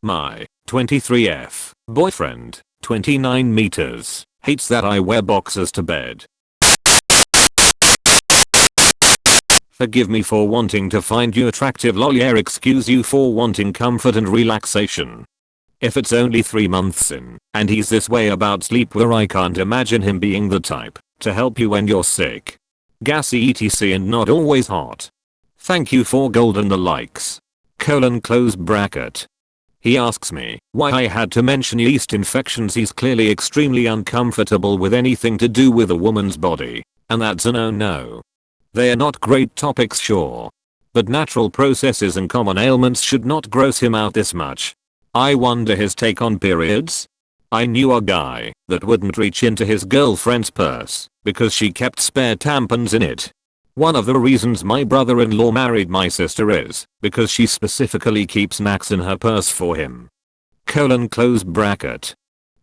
My 23F boyfriend, 29 meters, hates that I wear boxers to bed. Forgive me for wanting to find you attractive lol, yeah, excuse you for wanting comfort and relaxation. If it's only 3 months in, and he's this way about sleepwear, I can't imagine him being the type to help you when you're sick, gassy etc and not always hot. Thank you for golden the likes. Close bracket. He asks me why I had to mention yeast infections. He's clearly extremely uncomfortable with anything to do with a woman's body, and that's a no. They are not great topics, sure, but natural processes and common ailments should not gross him out this much. I wonder his take on periods? I knew a guy that wouldn't reach into his girlfriend's purse because she kept spare tampons in it. One of the reasons my brother-in-law married my sister is because she specifically keeps snacks in her purse for him. Close bracket.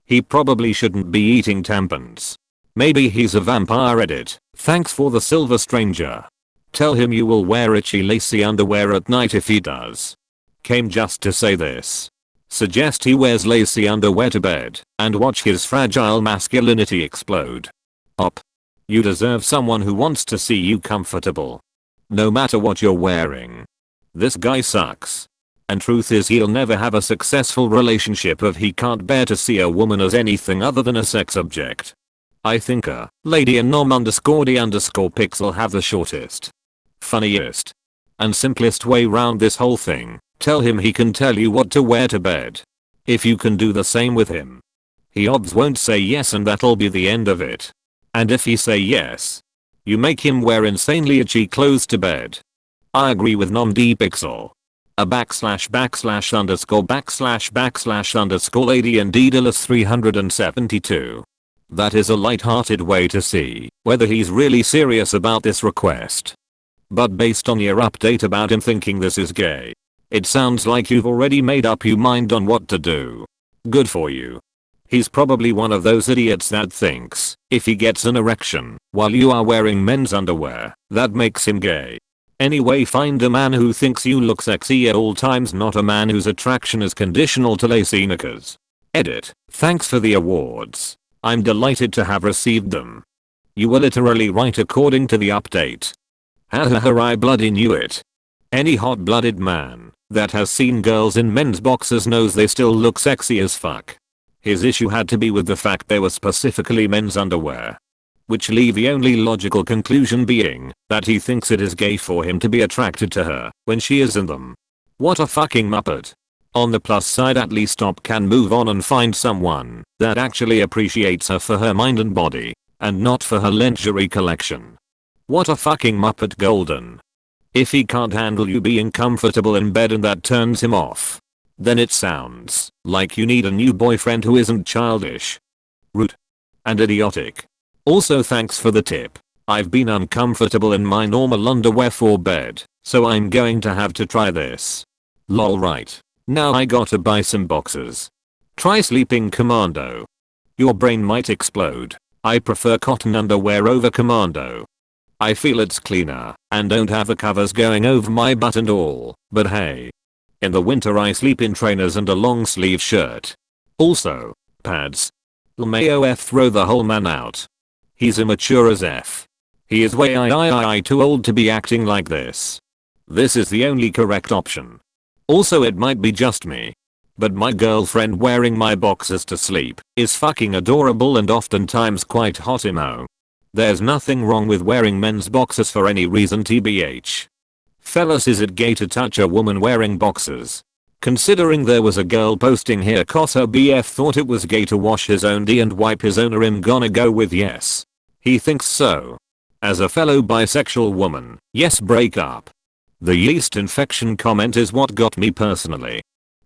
He probably shouldn't be eating tampons. Maybe he's a vampire. Edit. Thanks for the silver stranger. Tell him you will wear itchy lacy underwear at night if he does. Came just to say this. Suggest he wears lacy underwear to bed and watch his fragile masculinity explode. Op. You deserve someone who wants to see you comfortable, no matter what you're wearing. This guy sucks. And truth is, he'll never have a successful relationship if he can't bear to see a woman as anything other than a sex object. I think a lady and nom_d_pixel have the shortest, funniest, and simplest way round this whole thing. Tell him he can tell you what to wear to bed. If you can do the same with him, he odds won't say yes, and that'll be the end of it. And if he say yes, you make him wear insanely itchy clothes to bed. I agree with nom_d_pixel. A //____ lady and Daedalus 372. That is a light-hearted way to see whether he's really serious about this request. But based on your update about him thinking this is gay, it sounds like you've already made up your mind on what to do. Good for you. He's probably one of those idiots that thinks if he gets an erection while you are wearing men's underwear, that makes him gay. Anyway, find a man who thinks you look sexy at all times, not a man whose attraction is conditional to lacy knickers. Edit. Thanks for the awards. I'm delighted to have received them. You were literally right according to the update. Hahaha, I bloody knew it. Any hot-blooded man that has seen girls in men's boxers knows they still look sexy as fuck. His issue had to be with the fact they were specifically men's underwear, which leave the only logical conclusion being that he thinks it is gay for him to be attracted to her when she is in them. What a fucking muppet. On the plus side, at least Op can move on and find someone that actually appreciates her for her mind and body, and not for her lingerie collection. What a fucking muppet, Golden. If he can't handle you being comfortable in bed and that turns him off, then it sounds like you need a new boyfriend who isn't childish, rude, and idiotic. Also, thanks for the tip. I've been uncomfortable in my normal underwear for bed, so I'm going to have to try this. Lol, right. Now I gotta buy some boxers. Try sleeping commando. Your brain might explode. I prefer cotton underwear over commando. I feel it's cleaner and don't have the covers going over my butt and all, but hey. In the winter I sleep in trainers and a long sleeve shirt. Also, pads. LMAO throw the whole man out. He's immature as F. He is way too old to be acting like this. This is the only correct option. Also, it might be just me, but my girlfriend wearing my boxers to sleep is fucking adorable and oftentimes quite hot emo. There's nothing wrong with wearing men's boxers for any reason, tbh. Fellas, is it gay to touch a woman wearing boxers? Considering there was a girl posting here cause her BF thought it was gay to wash his own D and wipe his own, I'm gonna go with yes. He thinks so. As a fellow bisexual woman, yes, break up. The yeast infection comment is what got me personally.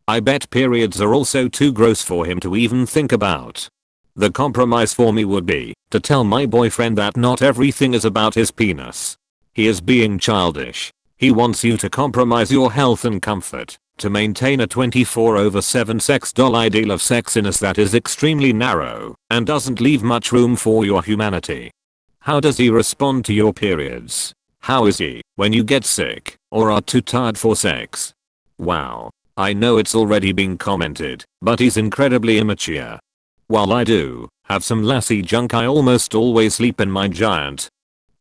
I bet periods are also too gross for him to even think about. The compromise for me would be to tell my boyfriend that not everything is about his penis. He is being childish. He wants you to compromise your health and comfort to maintain a 24/7 sex doll ideal of sexiness that is extremely narrow and doesn't leave much room for your humanity. How does he respond to your periods? How is he when you get sick or are too tired for sex? Wow. I know it's already been commented, but he's incredibly immature. While I do have some lassie junk, I almost always sleep in my giant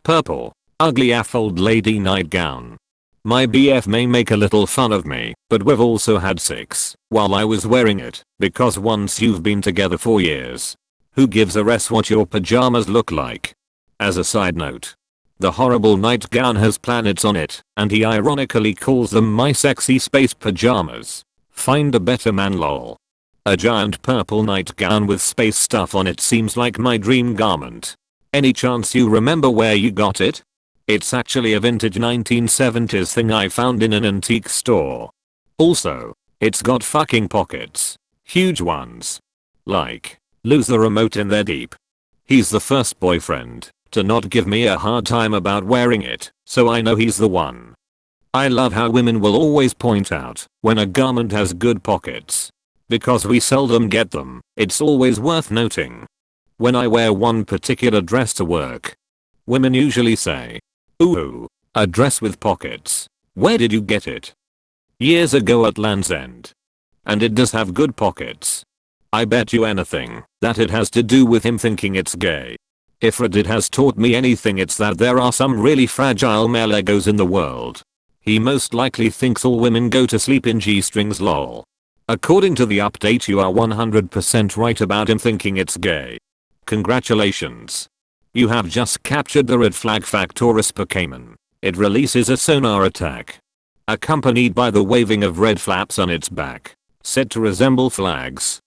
purple, ugly AF old lady nightgown. My BF may make a little fun of me, but we've also had sex while I was wearing it, because once you've been together for years, who gives a rest what your pajamas look like? As a side note, the horrible nightgown has planets on it, and he ironically calls them my sexy space pajamas. Find a better man, lol. A giant purple nightgown with space stuff on it seems like my dream garment. Any chance you remember where you got it? It's actually a vintage 1970s thing I found in an antique store. Also, it's got fucking pockets. Huge ones. Like, lose the remote in there deep. He's the first boyfriend to not give me a hard time about wearing it, so I know he's the one. I love how women will always point out when a garment has good pockets. Because we seldom get them, it's always worth noting. When I wear one particular dress to work, women usually say, "Ooh, a dress with pockets. Where did you get it?" Years ago at Land's End. And it does have good pockets. I bet you anything that it has to do with him thinking it's gay. If Reddit has taught me anything, it's that there are some really fragile male egos in the world. He most likely thinks all women go to sleep in G-strings, lol. According to the update, you are 100% right about him thinking it's gay. Congratulations. You have just captured the red flag Factoris Pokemon. It releases a sonar attack, accompanied by the waving of red flaps on its back, said to resemble flags.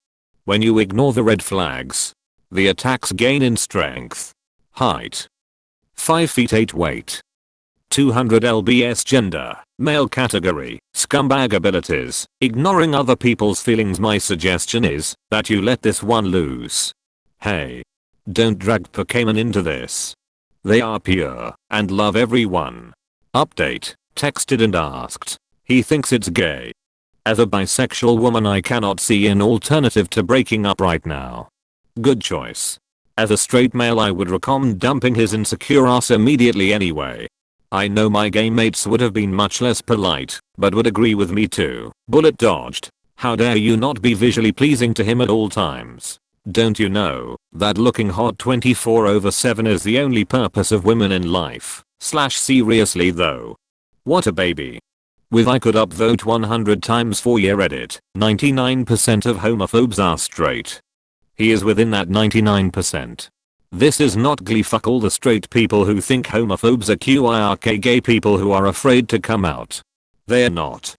When you ignore the red flags, the attacks gain in strength. Height: 5 feet 8 weight. 200 lbs gender, male category, scumbag abilities, ignoring other people's feelings. My suggestion is that you let this one loose. Hey. Don't drag Pokemon into this. They are pure and love everyone. Update, texted and asked. He thinks it's gay. As a bisexual woman, I cannot see an alternative to breaking up right now. Good choice. As a straight male, I would recommend dumping his insecure ass immediately anyway. I know my gay mates would have been much less polite, but would agree with me too. Bullet dodged. How dare you not be visually pleasing to him at all times? Don't you know that looking hot 24/7 is the only purpose of women in life? Seriously though. What a baby. With I could upvote 100 times for your Reddit, 99% of homophobes are straight. He is within that 99%. This is not Glee. Fuck all the straight people who think homophobes are quirk gay people who are afraid to come out. They're not.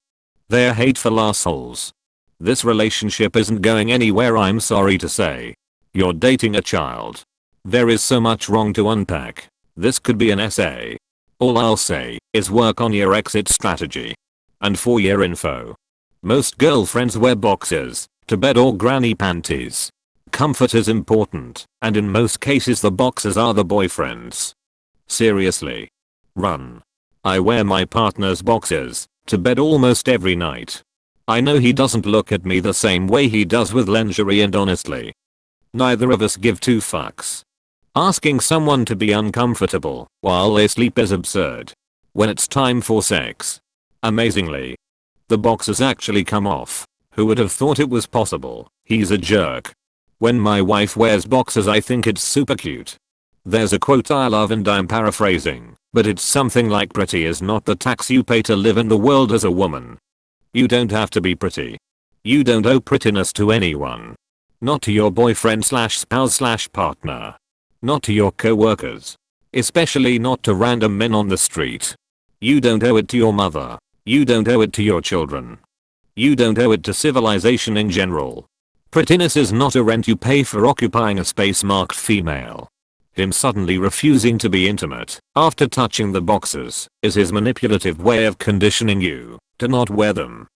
They're hateful assholes. This relationship isn't going anywhere, I'm sorry to say. You're dating a child. There is so much wrong to unpack. This could be an essay. All I'll say is work on your exit strategy. And for your info, most girlfriends wear boxers to bed or granny panties. Comfort is important, and in most cases the boxers are the boyfriends. Seriously. Run. I wear my partner's boxers to bed almost every night. I know he doesn't look at me the same way he does with lingerie, and honestly, neither of us give two fucks. Asking someone to be uncomfortable while they sleep is absurd. When it's time for sex, amazingly, the boxers actually come off. Who would have thought it was possible? He's a jerk. When my wife wears boxers, I think it's super cute. There's a quote I love and I'm paraphrasing, but it's something like, pretty is not the tax you pay to live in the world as a woman. You don't have to be pretty. You don't owe prettiness to anyone. Not to your boyfriend slash spouse slash partner. Not to your co-workers. Especially not to random men on the street. You don't owe it to your mother. You don't owe it to your children. You don't owe it to civilization in general. Prettiness is not a rent you pay for occupying a space marked female. Him suddenly refusing to be intimate after touching the boxers is his manipulative way of conditioning you to not wear them.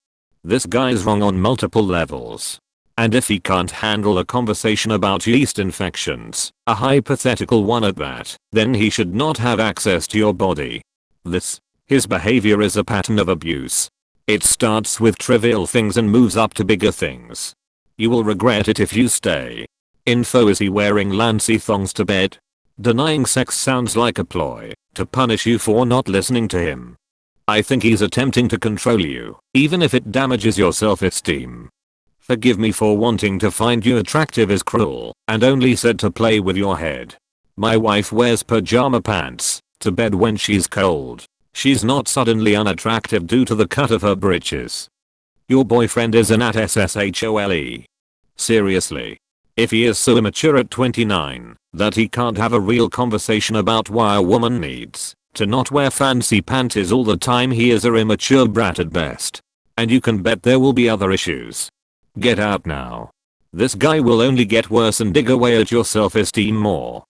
This guy's wrong on multiple levels. And if he can't handle a conversation about yeast infections, a hypothetical one at that, then he should not have access to your body. His behavior is a pattern of abuse. It starts with trivial things and moves up to bigger things. You will regret it if you stay. Info: is he wearing lancy thongs to bed? Denying sex sounds like a ploy to punish you for not listening to him. I think he's attempting to control you, even if it damages your self-esteem. Forgive me for wanting to find you attractive is cruel, and only said to play with your head. My wife wears pajama pants to bed when she's cold. She's not suddenly unattractive due to the cut of her britches. Your boyfriend is an @SSHOLE. Seriously. If he is so immature at 29 that he can't have a real conversation about why a woman needs to not wear fancy panties all the time, he is a immature brat at best. And you can bet there will be other issues. Get out now. This guy will only get worse and dig away at your self-esteem more.